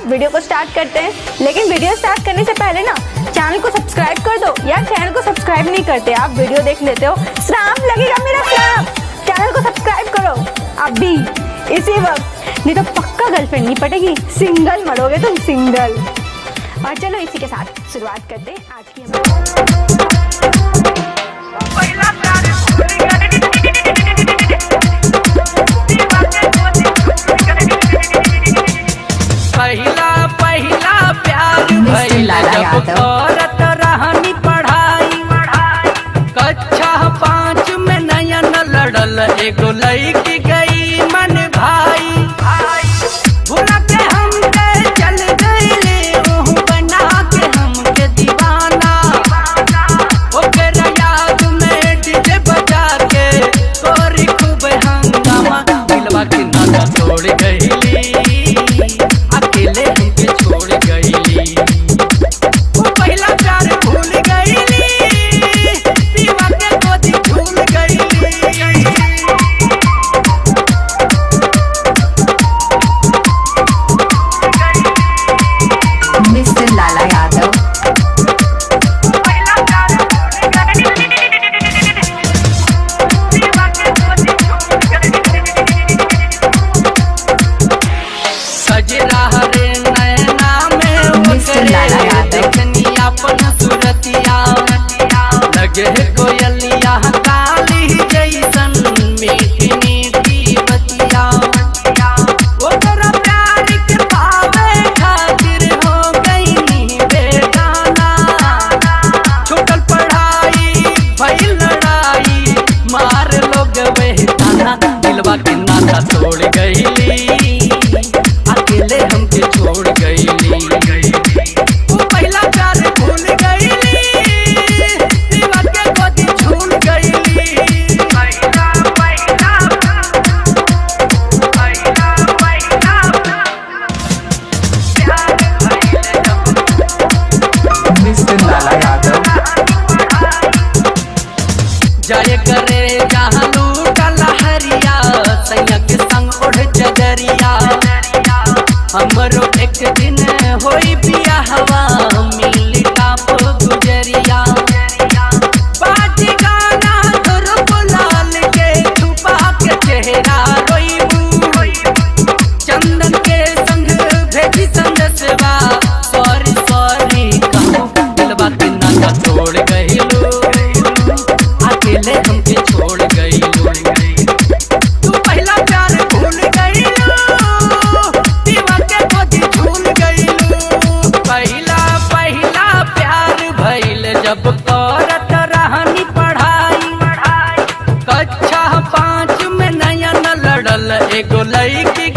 Video को start करते हैं। लेकिन वीडियो स्टार्ट करने से पहले ना चैनल को सब्सक्राइब कर दो। यार चैनल को सब्सक्राइब नहीं करते, आप वीडियो देख लेते हो, श्राप लगेगा मेरा श्राप। चैनल को सब्सक्राइब करो अभी इसी वक्त, नहीं तो पक्का गर्लफ्रेंड नहीं पटेगी, सिंगल मरोगे तुम, सिंगल। और चलो इसी के साथ शुरुआत करते हैं आज की पहला प्यार भइल जब करत रहनी पढ़ाई। कक्षा 5 में नयन लड़ल एगो लड़की गई मन भाई। भुला के हमके चल गईले ओहू बना के हमके दीवाना। ओकरा याद में डीजे बजा के कोरी खूब हंगामा। दिलवा के नाता तोड़ गईली, अकेले हमके छोड़ गईली। वो पहला प्यार भूल गईली, दीवा के गोदी झूल गईली। मिस्टर लाला यादव। सजरा रे नैना में ओकरे देखनी अपन सूरतिया। लगे कोयलिया काली जैसन मीठी मीठी बतिया। ओकरा प्यार के पावे खातिर हो गईनी बेगाना। छूटल पढ़ाई भइल लड़ाई, मार लोग वही ताना। दिलवा के नाता तोड़ गईली, अकेले हमके छोड़ गईली। वो पहला प्यार भूल गईली, दीवा के गोदी झूल गईली। मिस्टर लाला यादव। जाए करे जहाँ लूटा लहरिया, सैया के संग ओढ़ चदरिया। हमरो एक दिन होई बियाहवा, मिली टाप गुजरिया। बाजी गाना धुर बुलाल के छुपा के चेहरा रोईबू। चंदन के संग भेजी संदेशवा, सॉरी सॉरी कहूँ। दिलवा के नाता तोड़ गईलू, अकेले हमके छोड़ गईलू। तू पहला प्यार भूल गईलू, दीवा के गोदी झूल गईलू। पहला प्यार भइल जब करत रहनी पढ़ाई। कक्षा 5 में नयन लड़ल एगो लड़की